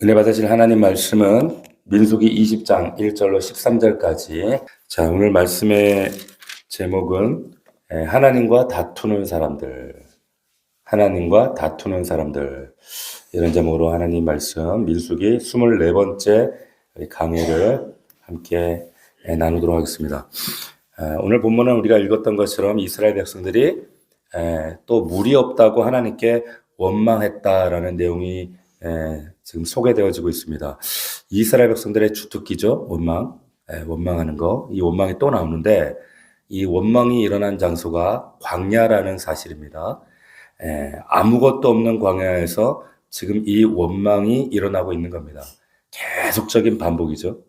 은혜 받으실 하나님 말씀은 민수기 20장 1절로 13절까지. 자, 오늘 말씀의 제목은 하나님과 다투는 사람들. 하나님과 다투는 사람들. 이런 제목으로 하나님 말씀 민수기 24번째 강의를 함께 나누도록 하겠습니다. 오늘 본문은 우리가 읽었던 것처럼 이스라엘 백성들이 또 물이 없다고 하나님께 원망했다라는 내용이 지금 소개되어지고 있습니다. 이스라엘 백성들의 주특기죠. 원망하는 거. 이 원망이 또 나오는데 이 원망이 일어난 장소가 광야라는 사실입니다. 아무것도 없는 광야에서 지금 이 원망이 일어나고 있는 겁니다. 계속적인 반복이죠.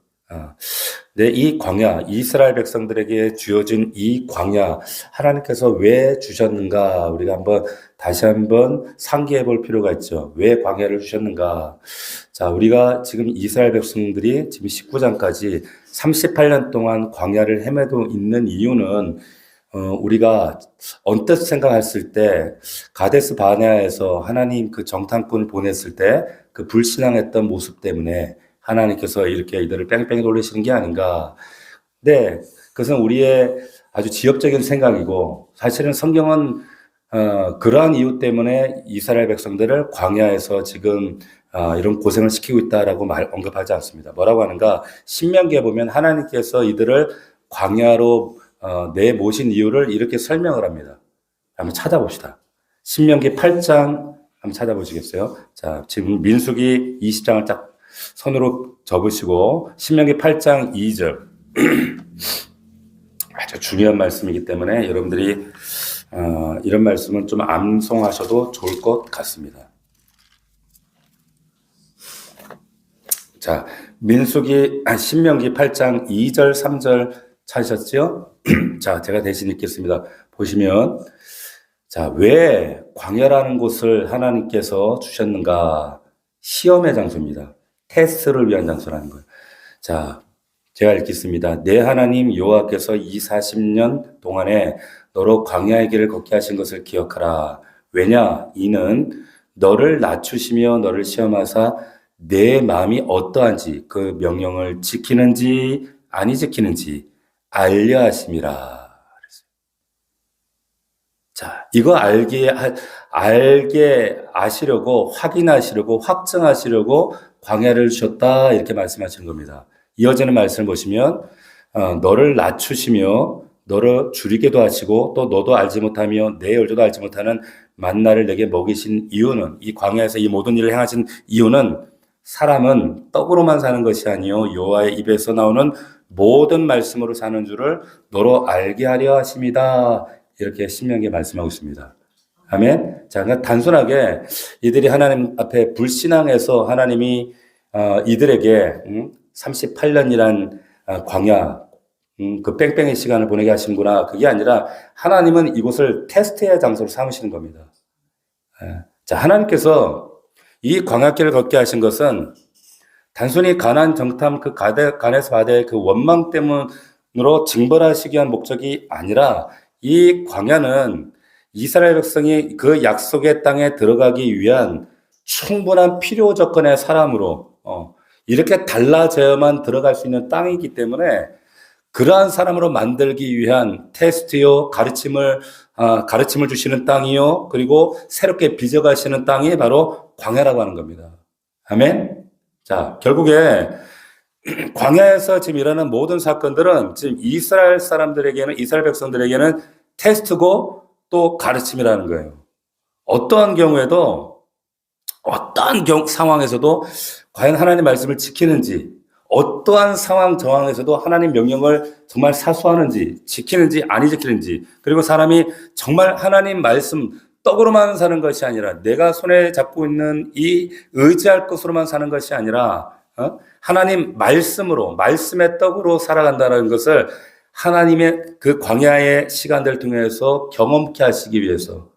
네, 이 광야, 이스라엘 백성들에게 주어진 이 광야, 하나님께서 왜 주셨는가? 우리가 다시 한번 상기해 볼 필요가 있죠. 왜 광야를 주셨는가? 자, 우리가 지금 이스라엘 백성들이 지금 19장까지 38년 동안 광야를 헤매고 있는 이유는 우리가 언뜻 생각했을 때 가데스 바네아에서 하나님 그 정탐꾼을 보냈을 때 그 불신앙했던 모습 때문에 하나님께서 이렇게 이들을 뺑뺑이 돌리시는 게 아닌가. 네, 그것은 우리의 아주 지엽적인 생각이고 사실은 성경은 그러한 이유 때문에 이스라엘 백성들을 광야에서 지금 이런 고생을 시키고 있다라고 언급하지 않습니다. 뭐라고 하는가? 신명기에 보면 하나님께서 이들을 광야로 내모신 이유를 이렇게 설명을 합니다. 한번 찾아봅시다. 신명기 8장 한번 찾아보시겠어요? 자, 지금 민수기 20장을 딱 손으로 접으시고 신명기 8장 2절 아주 중요한 말씀이기 때문에 여러분들이 이런 말씀은 좀 암송하셔도 좋을 것 같습니다. 자, 신명기 8장 2절 3절 찾으셨죠? 자, 제가 대신 읽겠습니다. 보시면 자, 왜 광야라는 곳을 하나님께서 주셨는가? 시험의 장소입니다. 테스트를 위한 장소라는 거예요. 자, 제가 읽겠습니다. 내 하나님 여호와께서 이 40년 동안에 너로 광야의 길을 걷게 하신 것을 기억하라. 왜냐? 이는 너를 낮추시며 너를 시험하사 내 마음이 어떠한지 그 명령을 지키는지 아니 지키는지 알려 하심이라. 자, 이거 알게 아시려고, 확인하시려고, 확증하시려고 광야를 주셨다, 이렇게 말씀하시는 겁니다. 이어지는 말씀을 보시면, 너를 낮추시며, 너를 줄이게도 하시고, 또 너도 알지 못하며, 내 열조도 알지 못하는 만나를 내게 먹이신 이유는, 이 광야에서 이 모든 일을 행하신 이유는, 사람은 떡으로만 사는 것이 아니요 여호와의 입에서 나오는 모든 말씀으로 사는 줄을 너로 알게 하려 하심이다. 이렇게 신명기에 말씀하고 있습니다. 아멘. 자, 그러니까 단순하게 이들이 하나님 앞에 불신앙해서 하나님이 이들에게 38년이란 광야 그 뺑뺑이 시간을 보내게 하시는구나. 그게 아니라 하나님은 이곳을 테스트의 장소로 삼으시는 겁니다. 자, 하나님께서 이 광야길을 걷게 하신 것은 단순히 가나안 정탐 그 가데스 바네아의 그 원망 때문으로 징벌하시기 위한 목적이 아니라 이 광야는 이스라엘 백성이 그 약속의 땅에 들어가기 위한 충분한 필요 조건의 사람으로 이렇게 달라져야만 들어갈 수 있는 땅이기 때문에 그러한 사람으로 만들기 위한 테스트요, 가르침을 주시는 땅이요, 그리고 새롭게 빚어가시는 땅이 바로 광야라고 하는 겁니다. 아멘? 자, 결국에 광야에서 지금 일어나는 모든 사건들은 지금 이스라엘 백성들에게는 테스트고 또 가르침이라는 거예요. 어떠한 상황에서도 과연 하나님 말씀을 지키는지, 어떠한 상황 정황에서도 하나님 명령을 정말 사수하는지, 지키는지, 아니 지키는지, 그리고 사람이 정말 하나님 말씀, 떡으로만 사는 것이 아니라, 내가 손에 잡고 있는 이 의지할 것으로만 사는 것이 아니라, 하나님 말씀의 떡으로 살아간다는 것을 하나님의 그 광야의 시간들을 통해서 경험케 하시기 위해서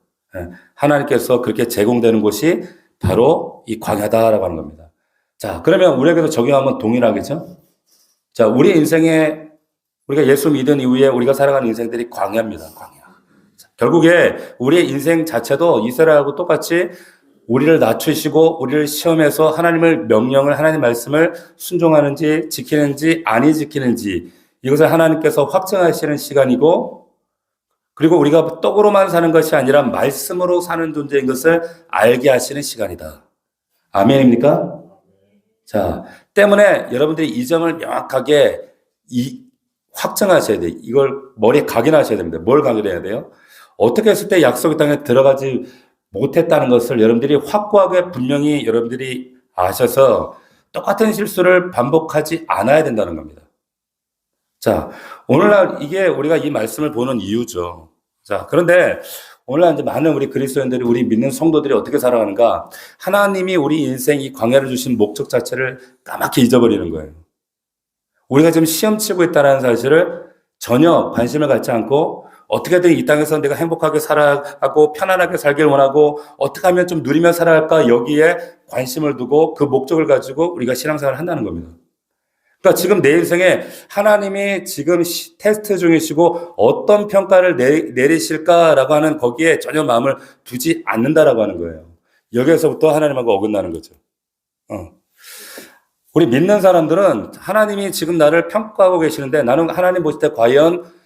하나님께서 그렇게 제공되는 곳이 바로 이 광야다라고 하는 겁니다. 자, 그러면 우리에게도 적용하면 동일하겠죠? 자, 우리 인생에 우리가 예수 믿은 이후에 우리가 살아가는 인생들이 광야입니다. 광야. 자, 결국에 우리의 인생 자체도 이스라엘하고 똑같이 우리를 낮추시고 우리를 시험해서 하나님을 명령을 하나님 말씀을 순종하는지 지키는지 아니 지키는지 이것을 하나님께서 확정하시는 시간이고 그리고 우리가 떡으로만 사는 것이 아니라 말씀으로 사는 존재인 것을 알게 하시는 시간이다. 아멘입니까? 자, 때문에 여러분들이 이 점을 명확하게 확정하셔야 돼요. 이걸 머리에 각인하셔야 됩니다. 뭘 각인해야 돼요? 어떻게 했을 때 약속의 땅에 들어가지 못했다는 것을 여러분들이 확고하게 분명히 여러분들이 아셔서 똑같은 실수를 반복하지 않아야 된다는 겁니다. 자, 오늘날 이게 우리가 이 말씀을 보는 이유죠. 자, 그런데 오늘날 이제 많은 우리 그리스도인들이 우리 믿는 성도들이 어떻게 살아가는가? 하나님이 우리 인생 이 광야를 주신 목적 자체를 까맣게 잊어버리는 거예요. 우리가 지금 시험 치고 있다는 사실을 전혀 관심을 갖지 않고 어떻게든 이 땅에서 내가 행복하게 살아가고 편안하게 살길 원하고 어떻게 하면 좀 누리며 살아갈까 여기에 관심을 두고 그 목적을 가지고 우리가 신앙생활을 한다는 겁니다. 그러니까 지금 내 인생에 하나님이 지금 테스트 중이시고 어떤 평가를 내리실까라고 하는 거기에 전혀 마음을 두지 않는다라고 하는 거예요. 여기에서부터 하나님하고 어긋나는 거죠. 우리 믿는 사람들은 하나님이 지금 나를 평가하고 계시는데 나는 하나님 보실 때 과연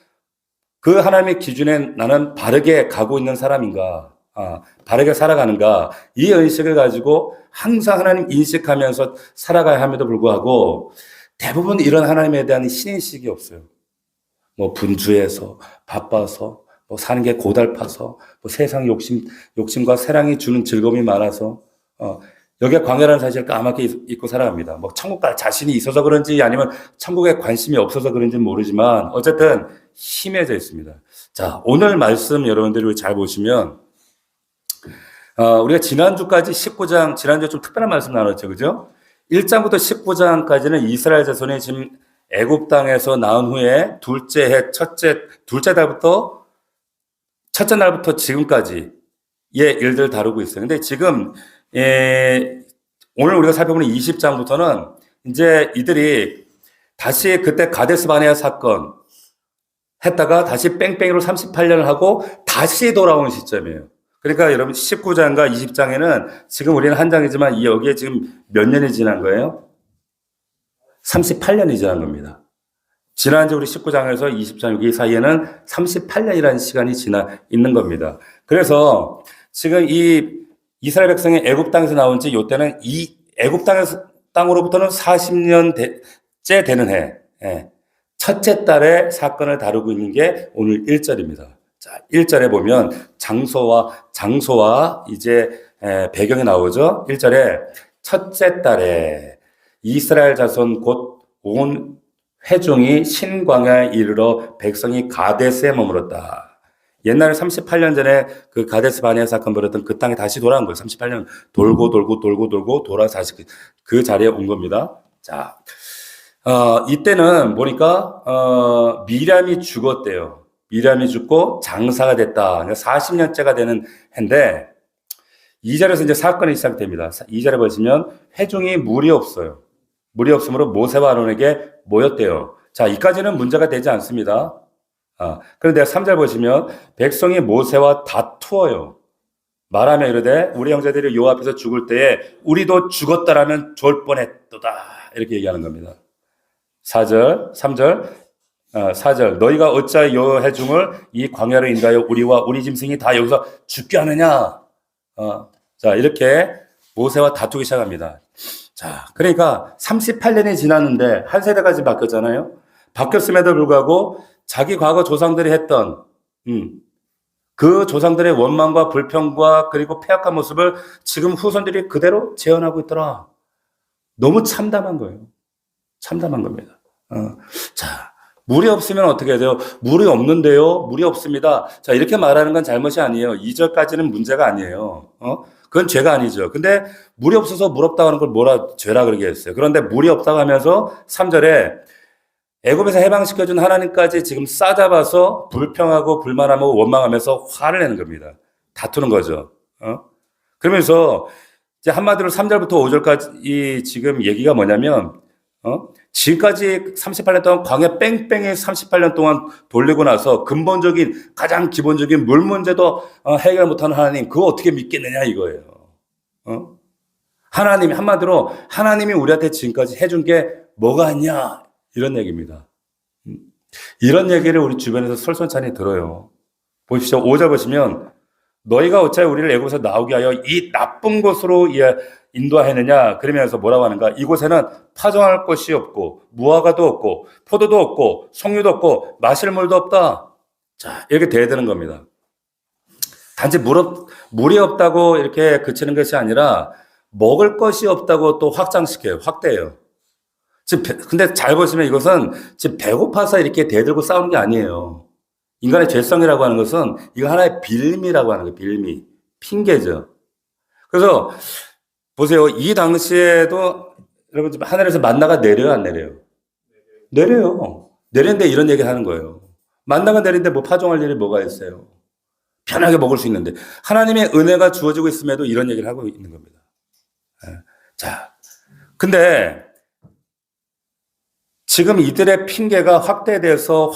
그 하나님의 기준에 나는 바르게 가고 있는 사람인가? 바르게 살아가는가? 이 의식을 가지고 항상 하나님 인식하면서 살아가야 함에도 불구하고 대부분 이런 하나님에 대한 신인식이 없어요. 뭐 분주해서, 바빠서, 뭐 사는 게 고달파서, 뭐 세상 욕심과 세상이 주는 즐거움이 많아서, 여기에 광야라는 사실을 까맣게 잊고 살아갑니다. 뭐 천국 갈 자신이 있어서 그런지 아니면 천국에 관심이 없어서 그런지는 모르지만 어쨌든 힘해져 있습니다. 자, 오늘 말씀 여러분들이 잘 보시면 우리가 지난주까지 19장, 지난주에 좀 특별한 말씀 나눴죠. 그죠? 1장부터 19장까지는 이스라엘 자손이 지금 애굽 땅에서 나온 후에 둘째 날부터 지금까지의 일들을 다루고 있어요. 근데 지금 오늘 우리가 살펴보는 20장부터는 이제 이들이 다시 그때 가데스 바네아 사건 했다가 다시 뺑뺑이로 38년을 하고 다시 돌아오는 시점이에요. 그러니까 여러분 19장과 20장에는 지금 우리는 한 장이지만 여기에 지금 몇 년이 지난 거예요? 38년이 지난 겁니다. 지난주 우리 19장에서 20장 여기 사이에는 38년이라는 시간이 지나 있는 겁니다. 그래서 지금 이 이스라엘 백성이 애굽 땅에서 나온 지 이때는 이 애굽 땅으로부터는 40년째 되는 해. 첫째 달의 사건을 다루고 있는 게 오늘 1절입니다. 자, 1절에 보면 장소와 이제 배경이 나오죠. 1절에 첫째 달에 이스라엘 자손 곧 온 회중이 신광야에 이르러 백성이 가데스에 머물었다. 옛날에 38년 전에 그 가데스 바네아 사건 벌였던 그 땅에 다시 돌아온 거예요. 38년 돌고 돌아서 다시 그 자리에 온 겁니다. 자, 이때는 보니까 미람이 죽었대요. 미람이 죽고 장사가 됐다. 그러니까 40년째가 되는 해인데 2절에서 이제 사건이 시작됩니다. 2절에 보시면 회중이 물이 없어요. 물이 없으므로 모세와 아론에게 모였대요. 자, 이까지는 문제가 되지 않습니다. 그런데 3절 보시면 백성이 모세와 다투어요. 말하며 이르되 우리 형제들이 요 앞에서 죽을 때에 우리도 죽었다라면 좋을 뻔했도다. 이렇게 얘기하는 겁니다. 4절 너희가 어찌하여 요 회중을 이 광야로 인도하여 우리와 우리 짐승이 다 여기서 죽게 하느냐. 자, 이렇게 모세와 다투기 시작합니다. 자, 그러니까 38년이 지났는데 한 세대까지 바뀌었잖아요. 바뀌었음에도 불구하고 자기 과거 조상들이 했던 그 조상들의 원망과 불평과 그리고 폐악한 모습을 지금 후손들이 그대로 재현하고 있더라. 너무 참담한 거예요. 참담한 겁니다. 자, 물이 없으면 어떻게 해야 돼요? 물이 없는데요. 물이 없습니다. 자, 이렇게 말하는 건 잘못이 아니에요. 2절까지는 문제가 아니에요. 그건 죄가 아니죠. 근데 물이 없어서 물 없다고 하는 걸 뭐라 죄라 그러게 했어요. 그런데 물이 없다고 하면서 3절에 애굽에서 해방시켜준 하나님까지 지금 싸잡아서 불평하고 불만하고 원망하면서 화를 내는 겁니다. 다투는 거죠. 그러면서 이제 한마디로 3절부터 5절까지 지금 얘기가 뭐냐면 지금까지 38년 동안 광야 뺑뺑이 38년 동안 돌리고 나서 가장 기본적인 물 문제도 해결 못하는 하나님, 그거 어떻게 믿겠느냐 이거예요. 어? 하나님이 한마디로 하나님이 우리한테 지금까지 해준 게 뭐가 있냐 이런 얘기입니다. 이런 얘기를 우리 주변에서 설선찬히 들어요. 보십시오. 5절 보시면 너희가 어찌하여 우리를 애굽에서 나오게 하여 이 나쁜 곳으로 인도하였느냐 그러면서 뭐라고 하는가 이곳에는 파종할 것이 없고 무화과도 없고 포도도 없고 석류도 없고 마실 물도 없다. 자 이렇게 대드는 겁니다. 단지 물이 없다고 이렇게 그치는 것이 아니라 먹을 것이 없다고 또 확장시켜요. 확대해요. 지금 근데 잘 보시면 이것은 지금 배고파서 이렇게 대들고 싸우는 게 아니에요. 인간의 죄성이라고 하는 것은 이거 하나의 빌미라고 하는 거예요. 빌미. 핑계죠. 그래서 보세요. 이 당시에도 여러분 하늘에서 만나가 내려요, 안 내려요? 내려요. 내리는데 이런 얘기를 하는 거예요. 만나가 내리는데 뭐 파종할 일이 뭐가 있어요? 편하게 먹을 수 있는데 하나님의 은혜가 주어지고 있음에도 이런 얘기를 하고 있는 겁니다. 자, 근데 지금 이들의 핑계가 확대돼서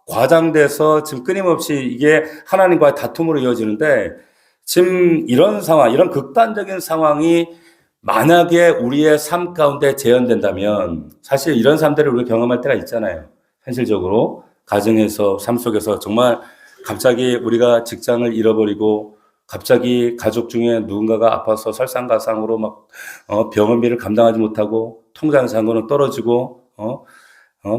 과장돼서 지금 끊임없이 이게 하나님과의 다툼으로 이어지는데 지금 이런 상황, 이런 극단적인 상황이 만약에 우리의 삶 가운데 재현된다면 사실 이런 삶들을 우리가 경험할 때가 있잖아요. 현실적으로 가정에서 삶 속에서 정말 갑자기 우리가 직장을 잃어버리고 갑자기 가족 중에 누군가가 아파서 설상가상으로 막 병원비를 감당하지 못하고 통장잔고는 떨어지고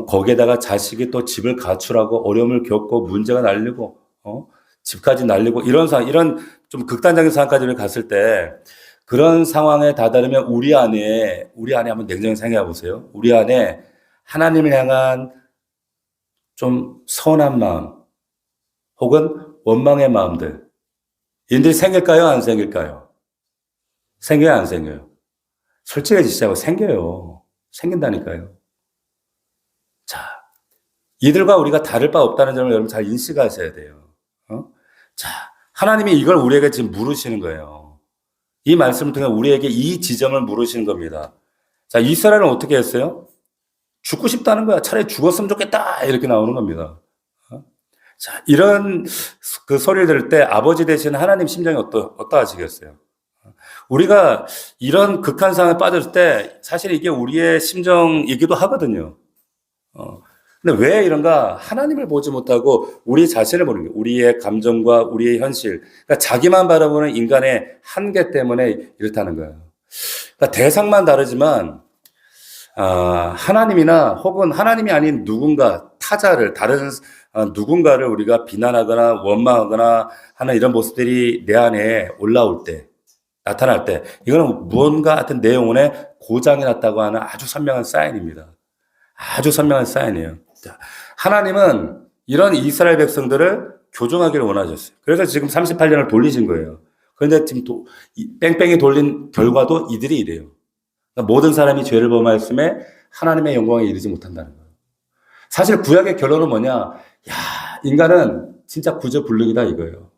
거기에다가 자식이 또 집을 가출하고 어려움을 겪고 문제가 날리고 집까지 날리고 이런 상황, 이런 좀 극단적인 상황까지 갔을 때 그런 상황에 다다르면 우리 안에 한번 냉정히 생각해 보세요. 우리 안에 하나님을 향한 좀 서운한 마음 혹은 원망의 마음들 이들이 생길까요? 안 생길까요? 생겨요? 안 생겨요? 솔직해지자고 생겨요. 생긴다니까요. 자, 이들과 우리가 다를 바 없다는 점을 여러분 잘 인식하셔야 돼요. 자, 하나님이 이걸 우리에게 지금 물으시는 거예요. 이 말씀을 통해 우리에게 이 지점을 물으시는 겁니다. 자, 이스라엘은 어떻게 했어요? 죽고 싶다는 거야. 차라리 죽었으면 좋겠다. 이렇게 나오는 겁니다. 자, 이런 그 소리를 들을 때 아버지 되시는 하나님 심정이 어떠하시겠어요? 우리가 이런 극한 상황에 빠졌을 때 사실 이게 우리의 심정이기도 하거든요. 근데 왜 이런가? 하나님을 보지 못하고 우리 자신을 보는 거예요. 우리의 감정과 우리의 현실. 그러니까 자기만 바라보는 인간의 한계 때문에 이렇다는 거예요. 그러니까 대상만 다르지만, 하나님이나 혹은 하나님이 아닌 누군가, 타자를, 다른 누군가를 우리가 비난하거나 원망하거나 하는 이런 모습들이 내 안에 올라올 때, 나타날 때, 이거는 무언가 하여튼 내 영혼에 고장이 났다고 하는 아주 선명한 사인입니다. 아주 선명한 사인이에요. 하나님은 이런 이스라엘 백성들을 교정하기를 원하셨어요. 그래서 지금 38년을 돌리신 거예요. 그런데 지금 또 뺑뺑이 돌린 결과도 이들이 이래요. 그러니까 모든 사람이 죄를 범하였음에 하나님의 영광에 이르지 못한다는 거예요. 사실 구약의 결론은 뭐냐? 야, 인간은 진짜 구제불능이다 이거예요.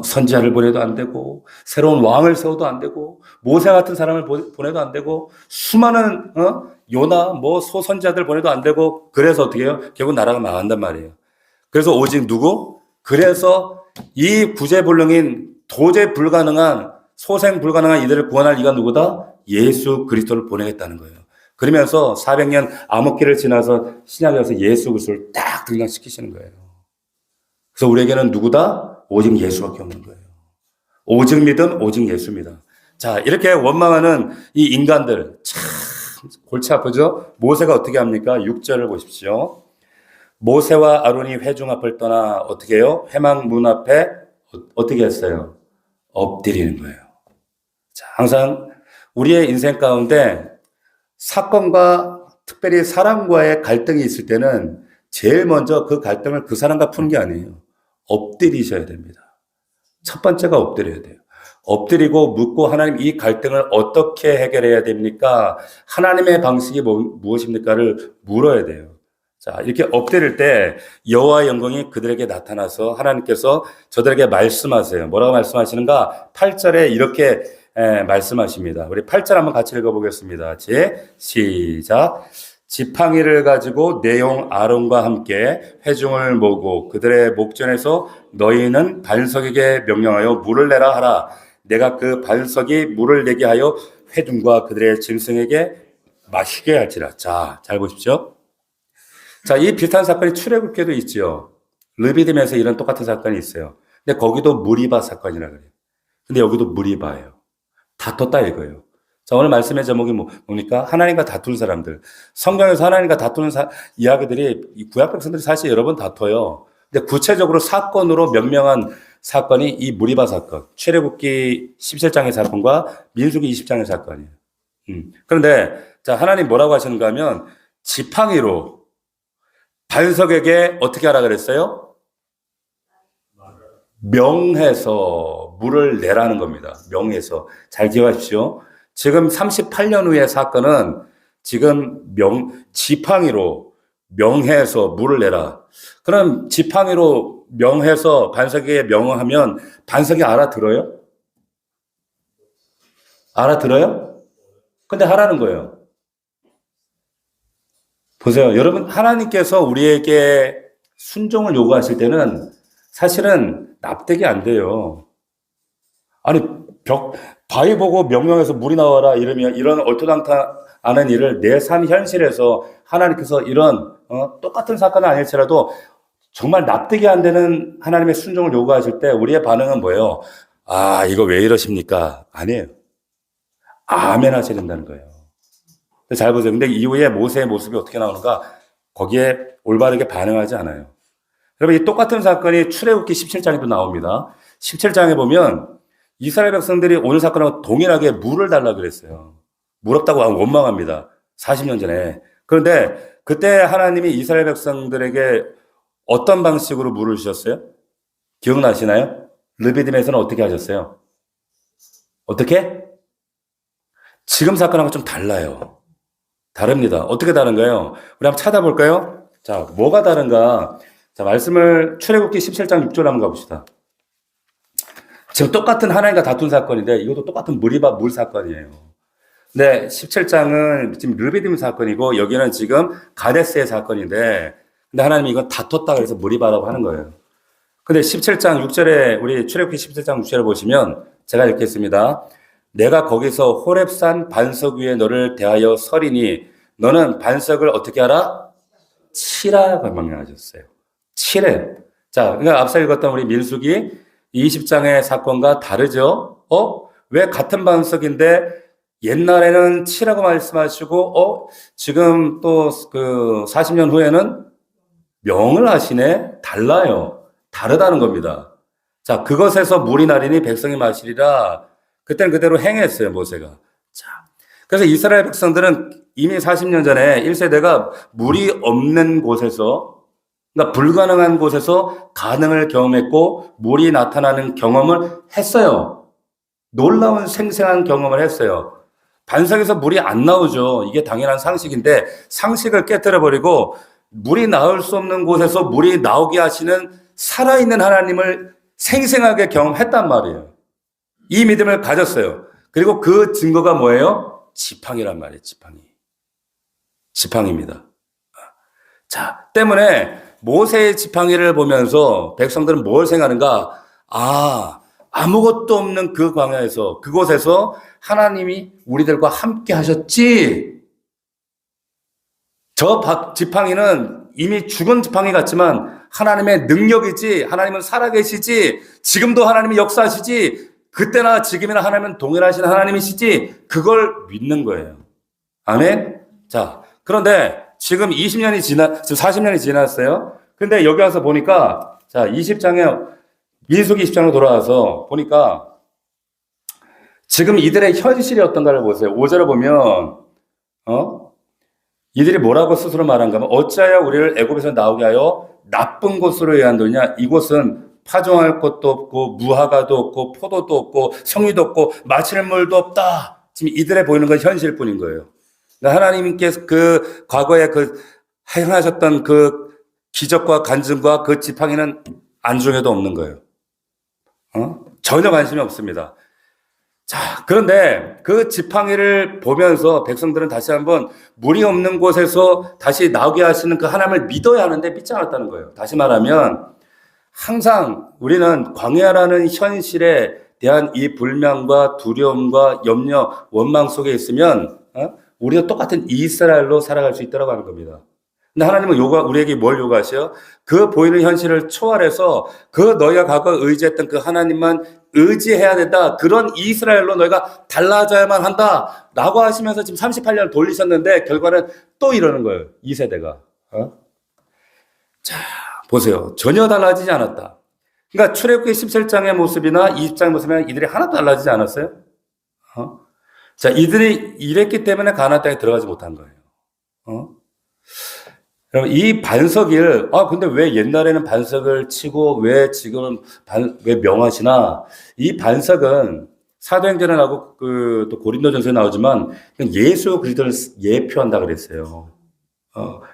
선지자를 보내도 안 되고 새로운 왕을 세워도 안 되고 모세 같은 사람을 보내도 안 되고 수많은 요나 뭐 소선지자들 보내도 안 되고 그래서 어떻게 해요? 결국 나라가 망한단 말이에요. 그래서 오직 누구? 그래서 이 구제불능인 도저히 불가능한 소생 불가능한 이들을 구원할 이가 누구다? 예수 그리스도를 보내겠다는 거예요. 그러면서 400년 암흑기를 지나서 신약에 와서 예수 그리스도를 딱 등장시키시는 거예요. 그래서 우리에게는 누구다? 오직 예수밖에 없는 거예요. 오직 믿음, 오직 예수입니다. 자, 이렇게 원망하는 이 인간들, 참, 골치 아프죠? 모세가 어떻게 합니까? 6절을 보십시오. 모세와 아론이 회중 앞을 떠나 어떻게 해요? 회막 문 앞에 어떻게 했어요? 엎드리는 거예요. 자, 항상 우리의 인생 가운데 사건과 특별히 사람과의 갈등이 있을 때는 제일 먼저 그 갈등을 그 사람과 푸는 게 아니에요. 엎드리셔야 됩니다. 첫 번째가 엎드려야 돼요. 엎드리고 묻고 하나님 이 갈등을 어떻게 해결해야 됩니까? 하나님의 방식이 무엇입니까를 물어야 돼요. 자, 이렇게 엎드릴 때 여호와의 영광이 그들에게 나타나서 하나님께서 저들에게 말씀하세요. 뭐라고 말씀하시는가? 8절에 이렇게 말씀하십니다. 우리 8절 한번 같이 읽어보겠습니다. 시작. 지팡이를 가지고 내용 아론과 함께 회중을 모으고 그들의 목전에서 너희는 반석에게 명령하여 물을 내라 하라. 내가 그 반석이 물을 내게 하여 회중과 그들의 짐승에게 마시게 할지라. 자, 잘 보십시오. 자, 이 비슷한 사건이 출애굽기에도 있지요. 르비딤에서 이런 똑같은 사건이 있어요. 근데 거기도 무리바 사건이라 그래요. 근데 여기도 무리바예요. 다퉜다 이거예요. 자, 오늘 말씀의 제목이 뭡니까? 하나님과 다투는 사람들. 성경에서 하나님과 다투는 이야기들이 이 구약 백성들이 사실 여러 번 다퉈요. 근데 구체적으로 사건으로 명명한 사건이 이 무리바 사건, 출애굽기 17장의 사건과 민수기 20장의 사건이에요. 그런데 자, 하나님 뭐라고 하시는가 하면 지팡이로 반석에게 어떻게 하라 그랬어요? 명해서 물을 내라는 겁니다. 명해서. 잘 기억하십시오. 지금 38년 후의 사건은 지금 지팡이로 명해서 물을 내라. 그럼 지팡이로 명해서 반석에게 명하면 반석이 알아들어요? 알아들어요? 근데 하라는 거예요. 보세요. 여러분, 하나님께서 우리에게 순종을 요구하실 때는 사실은 납득이 안 돼요. 아니, 바위 보고 명령해서 물이 나와라 이러면 이런 얼토당토 않은 일을 내 삶 현실에서 하나님께서 이런 똑같은 사건은 아닐지라도 정말 납득이 안 되는 하나님의 순종을 요구하실 때 우리의 반응은 뭐예요? 아, 이거 왜 이러십니까? 아니에요. 아멘 하셔야 된다는 거예요. 잘 보세요. 근데 이후에 모세의 모습이 어떻게 나오는가? 거기에 올바르게 반응하지 않아요. 여러분, 이 똑같은 사건이 출애굽기 17장에도 나옵니다. 17장에 보면 이스라엘 백성들이 오늘 사건하고 동일하게 물을 달라고 그랬어요. 물 없다고 원망합니다. 40년 전에. 그런데 그때 하나님이 이스라엘 백성들에게 어떤 방식으로 물을 주셨어요? 기억나시나요? 르비딤에서는 어떻게 하셨어요? 어떻게? 지금 사건하고 좀 달라요. 다릅니다. 어떻게 다른가요? 우리 한번 찾아볼까요? 자, 뭐가 다른가? 자, 말씀을 출애굽기 17장 6절 한번 가봅시다. 지금 똑같은 하나님과 다툰 사건인데 이것도 똑같은 무리바 물 사건이에요. 네, 17장은 지금 르비딤 사건이고 여기는 지금 가데스의 사건인데 근데 하나님이 이건 다퉜다 그래서 무리바라고 하는 거예요. 근데 17장 6절에 우리 출애굽기 17장 6절에 보시면 제가 읽겠습니다. 내가 거기서 호렙산 반석 위에 너를 대하여 서리니 너는 반석을 어떻게 하라? 치라고 명령하셨어요. 치래. 자, 그러니까 앞서 읽었던 우리 민수기 20장의 사건과 다르죠? 왜 같은 반석인데 옛날에는 치라고 말씀하시고 지금 또 그 40년 후에는 명을 하시네? 달라요. 다르다는 겁니다. 자, 그것에서 물이 나리니 백성이 마시리라. 그때는 그대로 행했어요, 모세가. 자, 그래서 이스라엘 백성들은 이미 40년 전에 1세대가 물이 없는 곳에서, 그러니까 불가능한 곳에서 가능을 경험했고, 물이 나타나는 경험을 했어요. 놀라운 생생한 경험을 했어요. 반석에서 물이 안 나오죠. 이게 당연한 상식인데, 상식을 깨뜨려버리고, 물이 나올 수 없는 곳에서 물이 나오게 하시는 살아있는 하나님을 생생하게 경험했단 말이에요. 이 믿음을 가졌어요. 그리고 그 증거가 뭐예요? 지팡이란 말이에요. 지팡이입니다. 자, 때문에 모세의 지팡이를 보면서 백성들은 뭘 생각하는가? 아무것도 없는 그 광야에서, 그곳에서 하나님이 우리들과 함께 하셨지. 저 지팡이는 이미 죽은 지팡이 같지만 하나님의 능력이지, 하나님은 살아계시지, 지금도 하나님이 역사하시지, 그때나 지금이나 하나님은 동일하신 하나님이시지, 그걸 믿는 거예요. 아멘? 자, 그런데 지금 20년이 지금 40년이 지났어요. 근데 여기 와서 보니까, 자, 20장에, 민수기 20장으로 돌아와서 보니까, 지금 이들의 현실이 어떤가를 보세요. 5절을 보면, 이들이 뭐라고 스스로 말한가 하면, 어찌하여 우리를 애굽에서 나오게 하여 나쁜 곳으로 해한도냐? 이곳은 파종할 것도 없고 무화과도 없고 포도도 없고 성리도 없고 마실 물도 없다. 지금 이들의 보이는 건 현실뿐인 거예요. 그러니까 하나님께서 그 과거에 그 행하셨던 그 기적과 간증과 그 지팡이는 안중에도 없는 거예요. 전혀 관심이 없습니다. 자, 그런데 그 지팡이를 보면서 백성들은 다시 한번 물이 없는 곳에서 다시 나오게 하시는 그 하나님을 믿어야 하는데 믿지 않았다는 거예요. 다시 말하면 항상 우리는 광야라는 현실에 대한 이 불명과 두려움과 염려, 원망 속에 있으면 우리도 똑같은 이스라엘로 살아갈 수 있다고 하는 겁니다. 근데 하나님은 우리에게 뭘 요구하셔요? 그 보이는 현실을 초월해서 그 너희가 과거 의지했던 그 하나님만 의지해야 된다. 그런 이스라엘로 너희가 달라져야만 한다. 라고 하시면서 지금 38년을 돌리셨는데 결과는 또 이러는 거예요. 이 세대가. 자, 보세요. 전혀 달라지지 않았다. 그러니까 출애굽기 17장의 모습이나 20장의 모습이나 이들이 하나도 달라지지 않았어요. 자, 이들이 이랬기 때문에 가나안 땅에 들어가지 못한 거예요. 여러분, 이 반석을, 근데 왜 옛날에는 반석을 치고 왜 지금은 왜 명하시나? 이 반석은 사도행전에 나오고 또 고린도전서에 나오지만 예수 그리스도를 예표한다 그랬어요.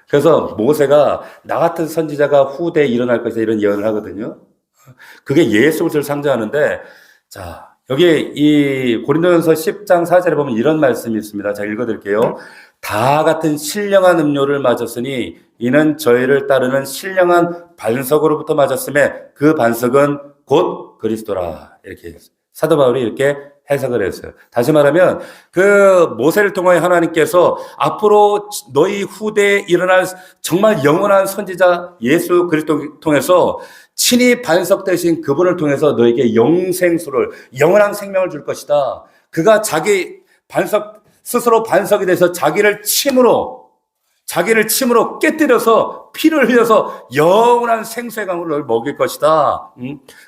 그래서 모세가 나 같은 선지자가 후대에 일어날 것이다 이런 예언을 하거든요. 그게 예수 그리스도를 상징하는데, 자, 여기 이 고린도전서 10장 4절에 보면 이런 말씀이 있습니다. 제가 읽어드릴게요. 다 같은 신령한 음료를 마셨으니 이는 저희를 따르는 신령한 반석으로부터 마셨음에 그 반석은 곧 그리스도라. 이렇게 사도 바울이 이렇게 해석을 했어요. 다시 말하면 그 모세를 통하여 하나님께서 앞으로 너희 후대에 일어날 정말 영원한 선지자 예수 그리스도를 통해서 친히 반석 되신 그분을 통해서 너에게 영생수를, 영원한 생명을 줄 것이다. 그가 자기 스스로 반석이 돼서 자기를 침으로 깨뜨려서 피를 흘려서 영원한 생수의 강으로 널 먹일 것이다.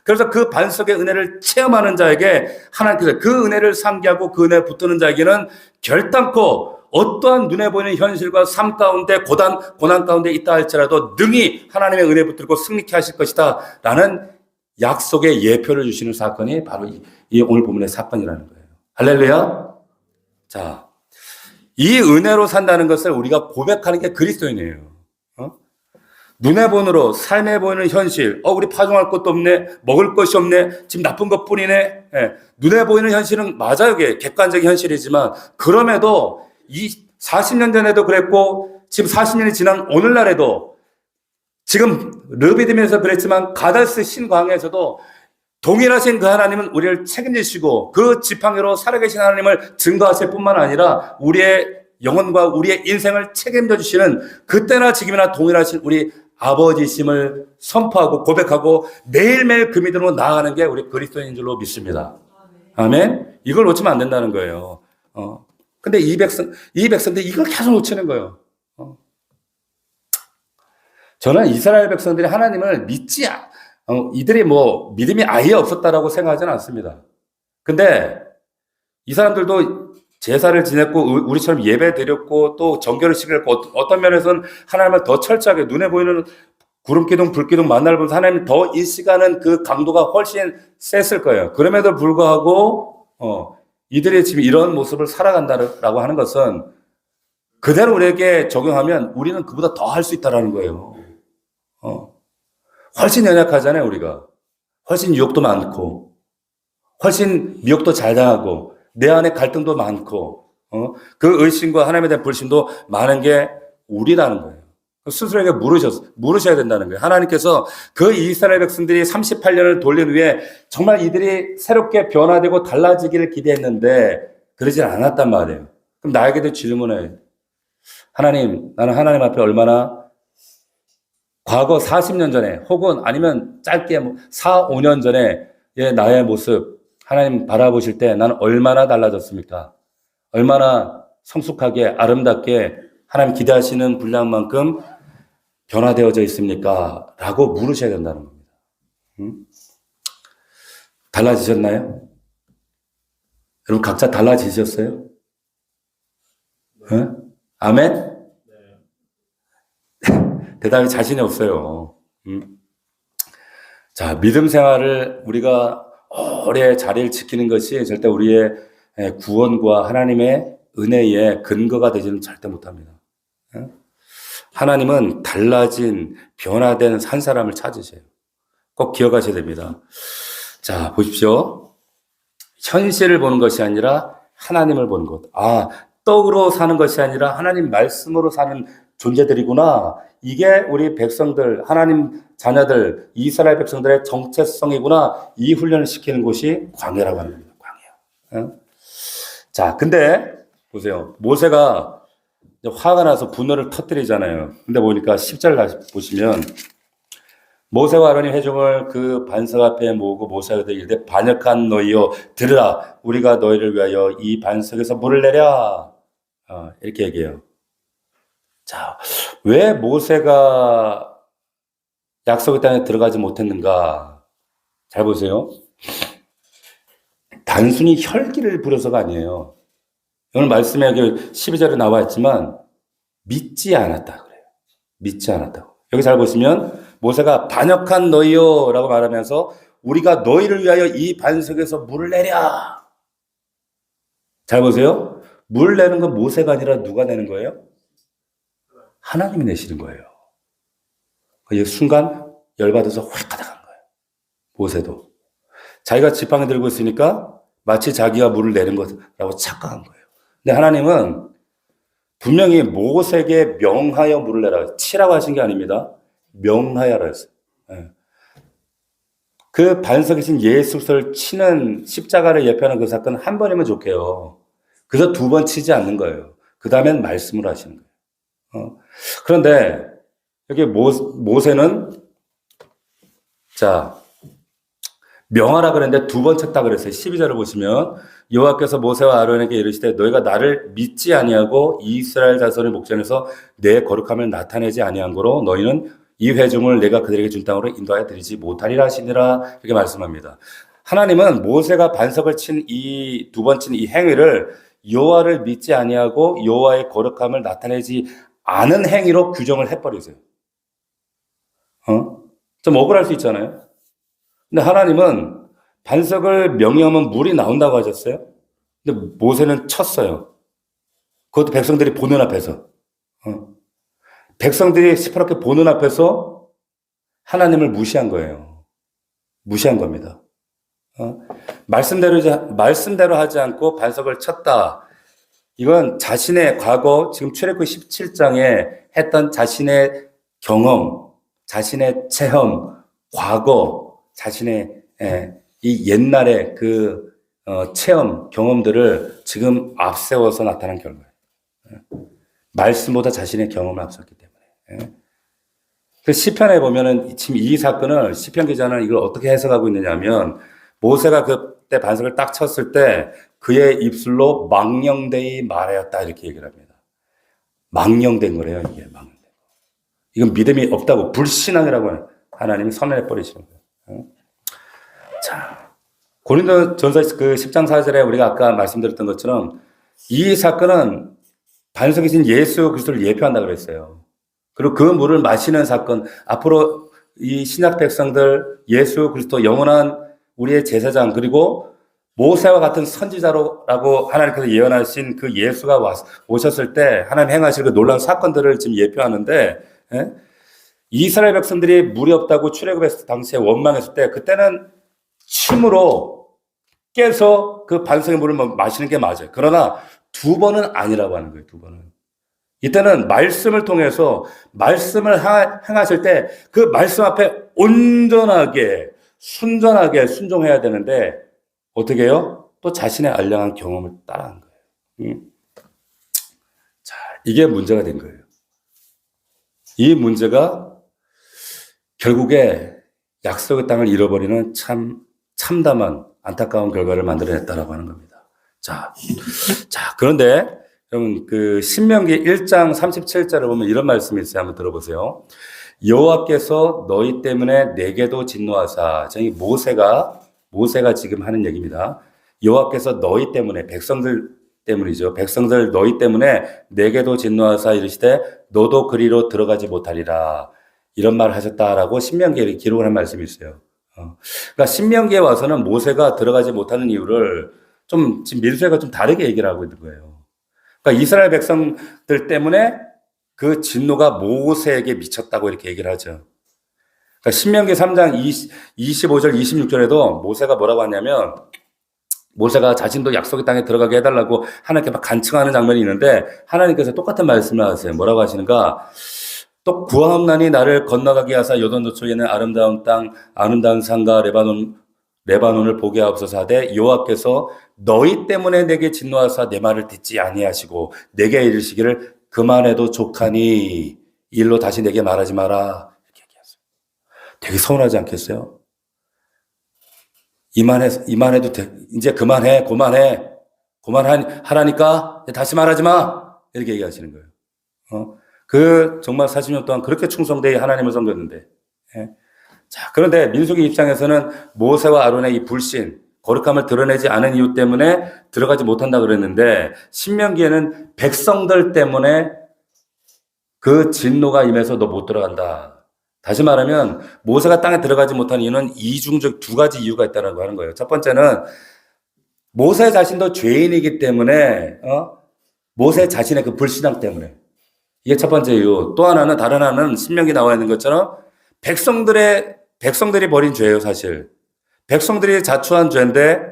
그래서 그 반석의 은혜를 체험하는 자에게 하나님께서 그 은혜를 상기하고 그 은혜에 붙드는 자에게는 결단코 어떠한 눈에 보이는 현실과 삶 가운데 고난 가운데 있다 할지라도 능히 하나님의 은혜에 붙들고 승리케 하실 것이다 라는 약속의 예표를 주시는 사건이 바로 이 오늘 본문의 사건이라는 거예요. 할렐루야. 자, 이 은혜로 산다는 것을 우리가 고백하는 게 그리스도인이에요. 눈에 보느로 삶에 보이는 현실, 우리 파종할 것도 없네, 먹을 것이 없네, 지금 나쁜 것뿐이네. 눈에 보이는 현실은 맞아요. 이게 객관적인 현실이지만 그럼에도 이 40년 전에도 그랬고 지금 40년이 지난 오늘날에도 지금 르비딤에서 그랬지만 가데스 신광야에서도 동일하신 그 하나님은 우리를 책임지시고 그 지팡이로 살아계신 하나님을 증거하실 뿐만 아니라 우리의 영혼과 우리의 인생을 책임져 주시는 그때나 지금이나 동일하신 우리 아버지심을 선포하고 고백하고 매일매일 그 믿음으로 나아가는 게 우리 그리스도인인 줄로 믿습니다. 아멘. 이걸 놓치면 안 된다는 거예요. 근데 이 백성들이 이걸 계속 놓치는 거예요. 저는 이스라엘 백성들이 하나님을 이들이 믿음이 아예 없었다라고 생각하지는 않습니다. 근데 이 사람들도 제사를 지냈고 우리처럼 예배 드렸고 또 정결을 지켰고 어떤 면에서는 하나님을 더 철저하게 눈에 보이는 구름기둥 불기둥 만나를 보면서 하나님을 더 인식하는 그 강도가 훨씬 셌을 거예요. 그럼에도 불구하고 이들이 지금 이런 모습을 살아간다라고 하는 것은 그대로 우리에게 적용하면 우리는 그보다 더 할 수 있다라는 거예요. 훨씬 연약하잖아요, 우리가. 훨씬 유혹도 많고, 훨씬 미혹도 잘 당하고, 내 안에 갈등도 많고, 그 의심과 하나님에 대한 불신도 많은 게 우리라는 거예요. 스스로에게 물으셔야 된다는 거예요. 하나님께서 그 이스라엘 백성들이 38년을 돌린 후에 정말 이들이 새롭게 변화되고 달라지기를 기대했는데 그러지 않았단 말이에요. 그럼 나에게도 질문해. 하나님, 나는 하나님 앞에 얼마나 과거 40년 전에 혹은 아니면 짧게 4, 5년 전에 나의 모습 하나님 바라보실 때 나는 얼마나 달라졌습니까? 얼마나 성숙하게 아름답게 하나님 기대하시는 분량만큼 변화되어져 있습니까? 라고 물으셔야 된다는 겁니다. 달라지셨나요? 여러분 각자 달라지셨어요? 네. 아멘? 대답이 자신이 없어요. 자, 믿음 생활을 우리가 오래 자리를 지키는 것이 절대 우리의 구원과 하나님의 은혜의 근거가 되지는 절대 못합니다. 하나님은 달라진, 변화된 한 사람을 찾으세요. 꼭 기억하셔야 됩니다. 자, 보십시오. 현실을 보는 것이 아니라 하나님을 보는 것. 떡으로 사는 것이 아니라 하나님 말씀으로 사는 존재들이구나. 이게 우리 백성들, 하나님 자녀들, 이스라엘 백성들의 정체성이구나. 이 훈련을 시키는 곳이 광야라고 하는 겁니다. 광야. 어? 자, 근데 보세요. 모세가 화가 나서 분노를 터뜨리잖아요. 근데 보니까 10절 보시면 모세와 아론이 회중을 그 반석 앞에 모으고 모세가 이르되 반역한 너희여 들으라 우리가 너희를 위하여 이 반석에서 물을 내랴 이렇게 얘기해요. 자, 왜 모세가 약속의 땅에 들어가지 못했는가? 잘 보세요. 단순히 혈기를 부려서가 아니에요. 오늘 말씀에 여기 12절에 나와 있지만 믿지 않았다 그래요. 믿지 않았다고. 여기 잘 보시면 모세가 반역한 너희요 라고 말하면서 우리가 너희를 위하여 이 반석에서 물을 내랴. 잘 보세요. 물 내는 건 모세가 아니라 누가 내는 거예요? 하나님이 내시는 거예요. 그 순간 열받아서 확 가다간 거예요. 모세도. 자기가 지팡이 들고 있으니까 마치 자기가 물을 내는 것이라고 착각한 거예요. 근데 하나님은 분명히 모세에게 명하여 물을 내라. 치라고 하신 게 아닙니다. 명하여라 했어요. 그 반석이신 예수 그리스도를 치는 십자가를 예표하는 그 사건은 한 번이면 좋게요. 그래서 두 번 치지 않는 거예요. 그 다음엔 말씀을 하시는 거예요. 그런데 여기 모세는 자 명하라 그랬는데 두 번 쳤다 그랬어요. 12절을 보시면 여호와께서 모세와 아론에게 이르시되 너희가 나를 믿지 아니하고 이스라엘 자손의 목전에서 내 거룩함을 나타내지 아니한 거로 너희는 이 회중을 내가 그들에게 준 땅으로 인도하여 드리지 못하리라 하시니라 이렇게 말씀합니다. 하나님은 모세가 반석을 친 이 두 번 친 이 행위를 여호와를 믿지 아니하고 여호와의 거룩함을 나타내지 않은 행위로 규정을 해버리세요. 좀 억울할 수 있잖아요. 근데 하나님은 반석을 명령하면 물이 나온다고 하셨어요. 근데 모세는 쳤어요. 그것도 백성들이 보는 앞에서. 백성들이 시퍼렇게 보는 앞에서 하나님을 무시한 거예요. 무시한 겁니다. 말씀대로 하지 않고 반석을 쳤다. 이건 자신의 과거, 지금 출애굽기 17장에 했던 자신의 경험, 자신의 체험, 과거, 자신의 이 옛날의 그 체험, 경험들을 지금 앞세워서 나타난 결과예요. 말씀보다 자신의 경험을 앞섰기 때문에. 그 시편에 보면은 지금 이 사건을 시편 기자는 이걸 어떻게 해석하고 있느냐면 모세가 그때 반석을 딱 쳤을 때 그의 입술로 망령되이 말하였다 이렇게 얘기를 합니다. 망령된 거래요, 이게 망령된 거. 이건 믿음이 없다고 불신앙이라고 하나님이 선언해 버리시는 거예요. 자, 고린도전서 그 10장 4절에 우리가 아까 말씀드렸던 것처럼 이 사건은 반석이신 예수 그리스도를 예표한다 그랬어요. 그리고 그 물을 마시는 사건, 앞으로 이 신약 백성들 예수 그리스도 영원한 우리의 제사장 그리고 모세와 같은 선지자라고 하나님께서 예언하신 그 예수가 오셨을 때 하나님 행하실 그 놀라운 사건들을 지금 예표하는데 이스라엘 백성들이 물이 없다고 출애굽했을 당시에 원망했을 때 그때는 침으로 깨서 그 반석의 물을 마시는 게 맞아요. 그러나 두 번은 아니라고 하는 거예요. 두 번은. 이때는 말씀을 통해서 말씀을 행하실 때 그 말씀 앞에 온전하게 순전하게 순종해야 되는데 어떻게 해요? 또 자신의 알량한 경험을 따라한 거예요. 자, 이게 문제가 된 거예요. 이 문제가 결국에 약속의 땅을 잃어버리는 참 참담한 안타까운 결과를 만들어냈다라고 하는 겁니다. 자, 그런데 여러분 그 신명기 1장 37절을 보면 이런 말씀이 있어요. 한번 들어보세요. 여호와께서 너희 때문에 내게도 진노하사. 저기 모세가 지금 하는 얘기입니다. 여호와께서 너희 때문에 백성들 때문이죠. 백성들 너희 때문에 내게도 진노하사 이르시되 너도 그리로 들어가지 못하리라. 이런 말을 하셨다라고 신명기에 기록을 한 말씀이 있어요. 그러니까 신명기에 와서는 모세가 들어가지 못하는 이유를 좀 지금 민수회가 좀 다르게 얘기를 하고 있는 거예요. 그러니까 이스라엘 백성들 때문에 그 진노가 모세에게 미쳤다고 이렇게 얘기를 하죠. 그러니까 신명기 3장 25절 26절에도 모세가 뭐라고 하냐면 모세가 자신도 약속의 땅에 들어가게 해달라고 하나님께 막 간청하는 장면이 있는데 하나님께서 똑같은 말씀을 하세요. 뭐라고 하시는가? 또 구하옵나니 나를 건너가게 하사 요단 저쪽에 있는 아름다운 땅, 아름다운 산과 레바논을 보게 하옵소서 하되 여호와께서 너희 때문에 내게 진노하사 내 말을 듣지 아니하시고 내게 이르시기를 그만해도 족하니 일로 다시 내게 말하지 마라. 이렇게 얘기하세요. 되게 서운하지 않겠어요? 이만해도 돼. 이제 그만하라니까 다시 말하지 마. 이렇게 얘기하시는 거예요. 정말 40년 동안 그렇게 충성되이 하나님을 섬겼는데. 예. 자, 그런데 민수기 입장에서는 모세와 아론의 이 불신, 거룩함을 드러내지 않은 이유 때문에 들어가지 못한다 그랬는데, 신명기에는 백성들 때문에 그 진노가 임해서 너 못 들어간다. 다시 말하면 모세가 땅에 들어가지 못한 이유는 이중적 두 가지 이유가 있다고 하는 거예요. 첫 번째는 모세 자신도 죄인이기 때문에 모세 자신의 그 불신앙 때문에 이게 첫 번째 이유. 또 하나는 다른 하나는 신명기 나와 있는 것처럼 백성들이 벌인 죄예요, 사실. 백성들이 자초한 죄인데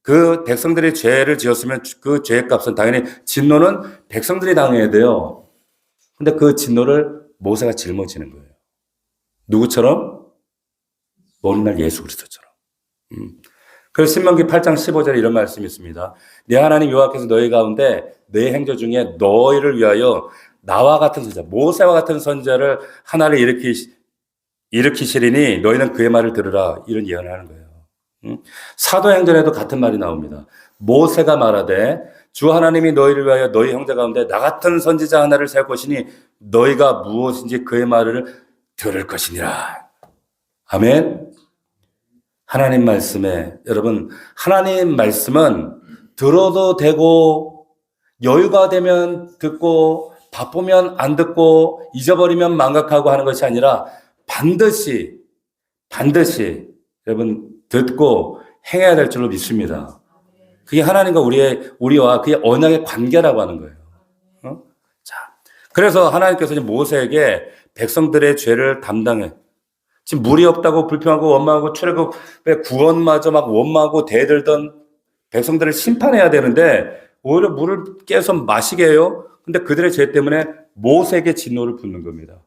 그 백성들이 죄를 지었으면 그 죄의 값은 당연히 진노는 백성들이 당해야 돼요. 근데 그 진노를 모세가 짊어지는 거예요. 누구처럼? 먼 날 예수 그리스도처럼. 그래서 신명기 8장 15절에 이런 말씀이 있습니다. 내 하나님 여호와께서 너희 가운데 내 행조 중에 너희를 위하여 나와 같은 선지자, 모세와 같은 선지자를 하나를 일으키시리니 너희는 그의 말을 들으라. 이런 예언을 하는 거예요. 사도행전에도 같은 말이 나옵니다. 모세가 말하되 주 하나님이 너희를 위하여 너희 형제 가운데 나 같은 선지자 하나를 세울 것이니 너희가 무엇인지 그의 말을 들을 것이니라. 아멘. 하나님 말씀에 여러분 하나님 말씀은 들어도 되고 여유가 되면 듣고 바쁘면 안 듣고 잊어버리면 망각하고 하는 것이 아니라 반드시 여러분 듣고 행해야 될 줄로 믿습니다. 그게 하나님과 우리와 그의 언약의 관계라고 하는 거예요. 자, 그래서 하나님께서 이제 모세에게 백성들의 죄를 담당해. 지금 물이 없다고 불평하고 원망하고 출애굽의 구원마저 막 원망하고 대들던 백성들을 심판해야 되는데 오히려 물을 깨서 마시게 해요. 근데 그들의 죄 때문에 모세에게 진노를 붓는 겁니다.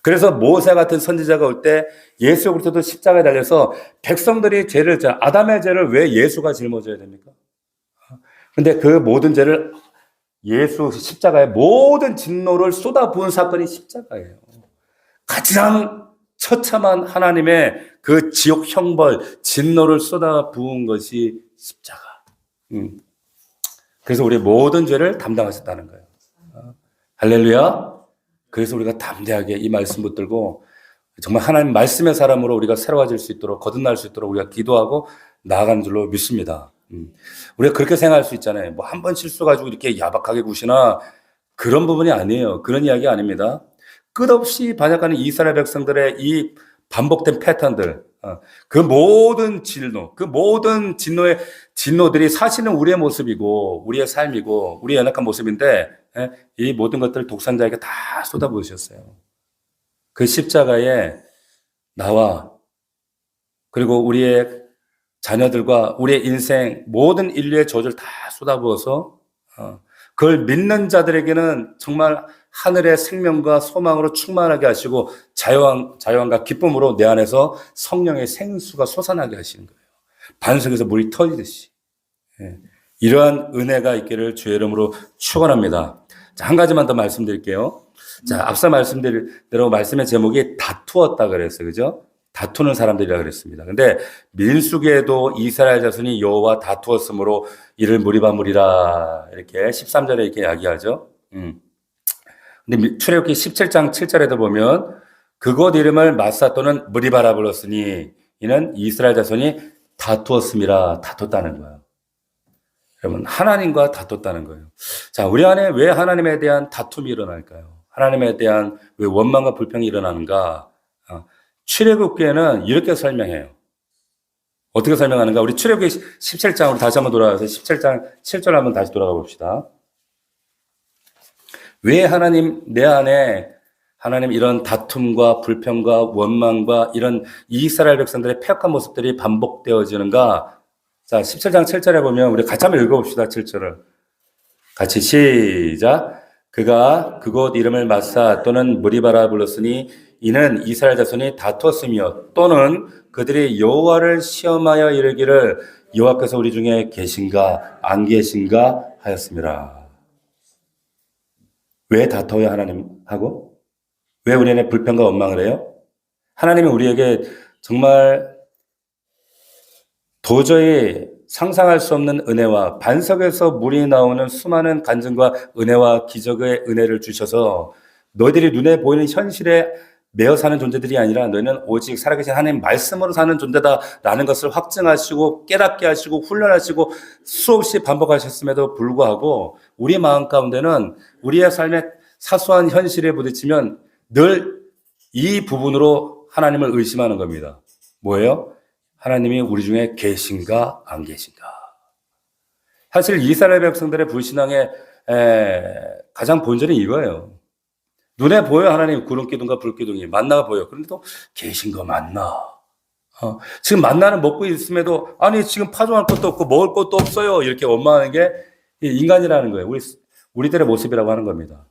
그래서 모세 같은 선지자가 올 때 예수 그리스도도 십자가에 달려서 백성들이 아담의 죄를 왜 예수가 짊어져야 됩니까? 근데 그 모든 죄를 예수 십자가에 모든 진노를 쏟아부은 사건이 십자가예요. 가장 처참한 하나님의 그 지옥 형벌, 진노를 쏟아부은 것이 십자가. 그래서 우리의 모든 죄를 담당하셨다는 거예요. 할렐루야. 그래서 우리가 담대하게 이 말씀 붙들고 정말 하나님 말씀의 사람으로 우리가 새로워질 수 있도록 거듭날 수 있도록 우리가 기도하고 나아가는 줄로 믿습니다. 우리가 그렇게 생각할 수 있잖아요. 뭐 한 번 실수 가지고 이렇게 야박하게 구시나 그런 부분이 아니에요. 그런 이야기 아닙니다. 끝없이 반역하는 이스라엘 백성들의 이 반복된 패턴들, 그 모든 진노, 그 모든 진노들이 사실은 우리의 모습이고 우리의 삶이고 우리의 연약한 모습인데 이 모든 것들을 독산자에게 다 쏟아부으셨어요. 그 십자가에 나와 그리고 우리의 자녀들과 우리의 인생 모든 인류의 저주를 다 쏟아부어서 그걸 믿는 자들에게는 정말 하늘의 생명과 소망으로 충만하게 하시고 자유함과 기쁨으로 내 안에서 성령의 생수가 솟아나게 하시는 거예요. 반석에서 물이 터지듯이. 이러한 은혜가 있기를 주의 이름으로 축원합니다. 자, 한 가지만 더 말씀드릴게요. 자, 앞서 말씀드린 대로 말씀의 제목이 다투었다 그랬어요. 그죠? 다투는 사람들이라 그랬습니다. 근데 민수기에도 이스라엘 자손이 여호와 다투었으므로 이를 무리바무리라 이렇게 13절에 이렇게 이야기하죠. 근데 출애굽기 17장 7절에도 보면 그곳 이름을 마사 또는 무리바라 불렀으니 이는 이스라엘 자손이 다투었음이라 다퉜다는 거예요. 여러분 하나님과 다퉜다는 거예요. 자, 우리 안에 왜 하나님에 대한 다툼이 일어날까요? 하나님에 대한 왜 원망과 불평이 일어나는가? 출애굽기에는 이렇게 설명해요. 어떻게 설명하는가? 우리 출애굽기 17장으로 다시 한번 돌아가서 17장 7절 한번 다시 돌아가 봅시다. 왜 내 안에 하나님 이런 다툼과 불평과 원망과 이런 이스라엘 백성들의 패역한 모습들이 반복되어지는가? 자, 17장 7절에 보면 우리 같이 한번 읽어봅시다. 7절을. 같이 시작. 그가 그곳 이름을 마사 또는 무리바라 불렀으니 이는 이스라엘 자손이 다투었으며 또는 그들이 여호와를 시험하여 이르기를 여호와께서 우리 중에 계신가 안 계신가 하였습니다. 왜 다퉈요 하나님하고? 왜 우리는 불평과 원망을 해요? 하나님이 우리에게 정말 도저히 상상할 수 없는 은혜와 반석에서 물이 나오는 수많은 간증과 은혜와 기적의 은혜를 주셔서 너희들이 눈에 보이는 현실에 매여 사는 존재들이 아니라 너희는 오직 살아계신 하나님 말씀으로 사는 존재다라는 것을 확증하시고 깨닫게 하시고 훈련하시고 수없이 반복하셨음에도 불구하고 우리 마음 가운데는 우리의 삶의 사소한 현실에 부딪히면 늘 이 부분으로 하나님을 의심하는 겁니다. 뭐예요? 하나님이 우리 중에 계신가 안 계신가. 사실 이스라엘 백성들의 불신앙의 가장 본질은 이거예요. 눈에 보여 하나님 구름기둥과 불기둥이 만나가 보여. 그런데 또 계신 거 맞나? 지금 만나는 먹고 있음에도 아니 지금 파종할 것도 없고 먹을 것도 없어요. 이렇게 원망하는 게 인간이라는 거예요. 우리들의 모습이라고 하는 겁니다.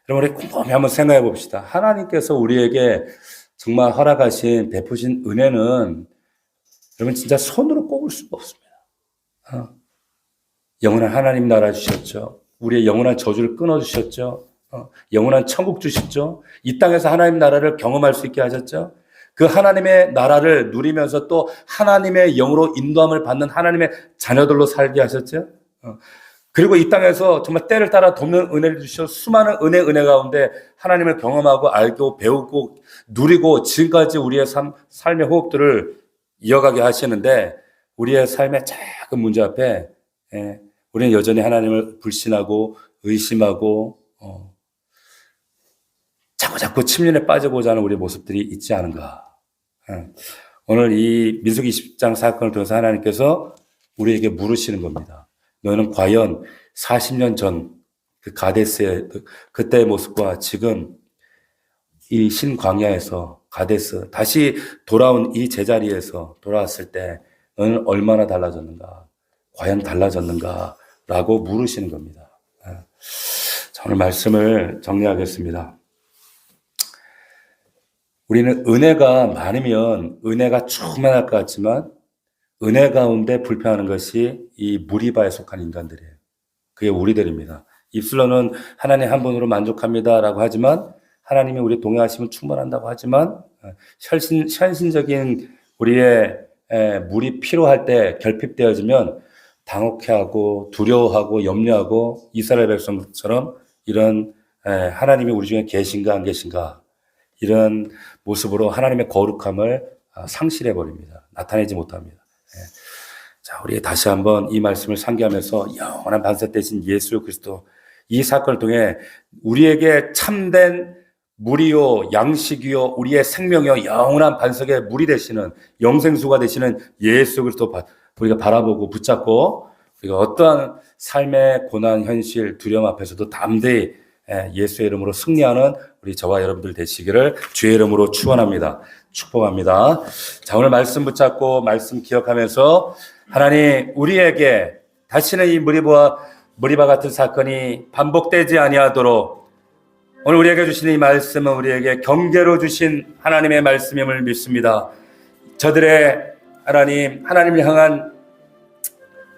여러분 우리 곰곰이 한번 생각해 봅시다. 하나님께서 우리에게 정말 허락하신 베푸신 은혜는 여러분 진짜 손으로 꼽을 수가 없습니다. 영원한 하나님 나라 주셨죠. 우리의 영원한 저주를 끊어주셨죠. 영원한 천국 주셨죠. 이 땅에서 하나님 나라를 경험할 수 있게 하셨죠. 그 하나님의 나라를 누리면서 또 하나님의 영으로 인도함을 받는 하나님의 자녀들로 살게 하셨죠. 그리고 이 땅에서 정말 때를 따라 돕는 은혜를 주셔서 수많은 은혜 가운데 하나님을 경험하고 알고 배우고 누리고 지금까지 우리의 삶의 호흡들을 이어가게 하시는데 우리의 삶의 작은 문제 앞에 우리는 여전히 하나님을 불신하고 의심하고 자꾸 침륜에 빠지고자 하는 우리의 모습들이 있지 않은가. 오늘 이 민수기 20장 사건을 통해서 하나님께서 우리에게 물으시는 겁니다. 너는 과연 40년 전 그 가데스의 그때의 모습과 지금 이 신광야에서 가데스 다시 돌아온 이 제자리에서 돌아왔을 때 너는 얼마나 달라졌는가? 과연 달라졌는가? 라고 물으시는 겁니다. 자, 오늘 말씀을 정리하겠습니다. 우리는 은혜가 많으면 은혜가 충만할 것 같지만 은혜 가운데 불평하는 것이 이 무리바에 속한 인간들이에요. 그게 우리들입니다. 입술로는 하나님 한 분으로 만족합니다라고 하지만 하나님이 우리 동행하시면 충분한다고 하지만 현실적인 우리의 물이 필요할 때 결핍되어지면 당혹해하고 두려워하고 염려하고 이스라엘 백성처럼 이런 하나님이 우리 중에 계신가 안 계신가 이런 모습으로 하나님의 거룩함을 상실해버립니다. 나타내지 못합니다. 자, 우리 다시 한번 이 말씀을 상기하면서 영원한 반석 되신 예수 그리스도 이 사건을 통해 우리에게 참된 물이요 양식이요 우리의 생명이요 영원한 반석의 물이 되시는 영생수가 되시는 예수 그리스도 우리가 바라보고 붙잡고 우리가 어떠한 삶의 고난 현실 두려움 앞에서도 담대히 예수의 이름으로 승리하는 우리 저와 여러분들 되시기를 주의 이름으로 축원합니다. 축복합니다. 자, 오늘 말씀 붙잡고 말씀 기억하면서 하나님 우리에게 다시는 이 무리바 같은 사건이 반복되지 아니하도록 오늘 우리에게 주신 이 말씀은 우리에게 경계로 주신 하나님의 말씀임을 믿습니다. 저들의 하나님을 향한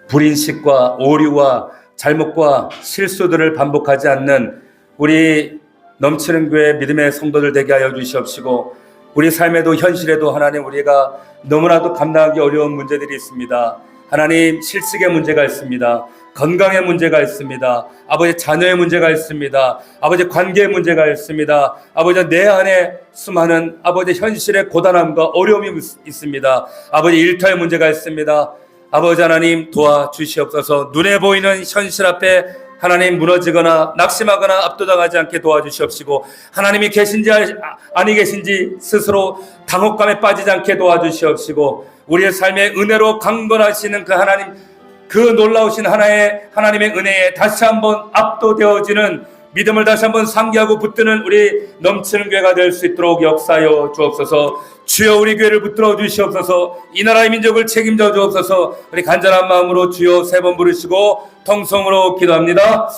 불인식과 오류와 잘못과 실수들을 반복하지 않는 우리 넘치는 교회 믿음의 성도들 되게 하여 주시옵시고 우리 삶에도 현실에도 하나님 우리가 너무나도 감당하기 어려운 문제들이 있습니다. 하나님 실직의 문제가 있습니다. 건강의 문제가 있습니다. 아버지 자녀의 문제가 있습니다. 아버지 관계의 문제가 있습니다. 아버지 내 안에 수많은 아버지 현실의 고단함과 어려움이 있습니다. 아버지 일터의 문제가 있습니다. 아버지 하나님 도와주시옵소서. 눈에 보이는 현실 앞에 하나님 무너지거나 낙심하거나 압도당하지 않게 도와주시옵시고 하나님이 계신지 아니 계신지 스스로 당혹감에 빠지지 않게 도와주시옵시고 우리의 삶의 은혜로 강건하시는 그 하나님 그 놀라우신 하나님의 은혜에 다시 한번 압도되어지는 믿음을 다시 한번 상기하고 붙드는 우리 넘치는 교회가 될 수 있도록 역사하여 주옵소서. 주여 우리 교회를 붙들어 주시옵소서. 이 나라의 민족을 책임져 주옵소서. 우리 간절한 마음으로 주여 세 번 부르시고 통성으로 기도합니다.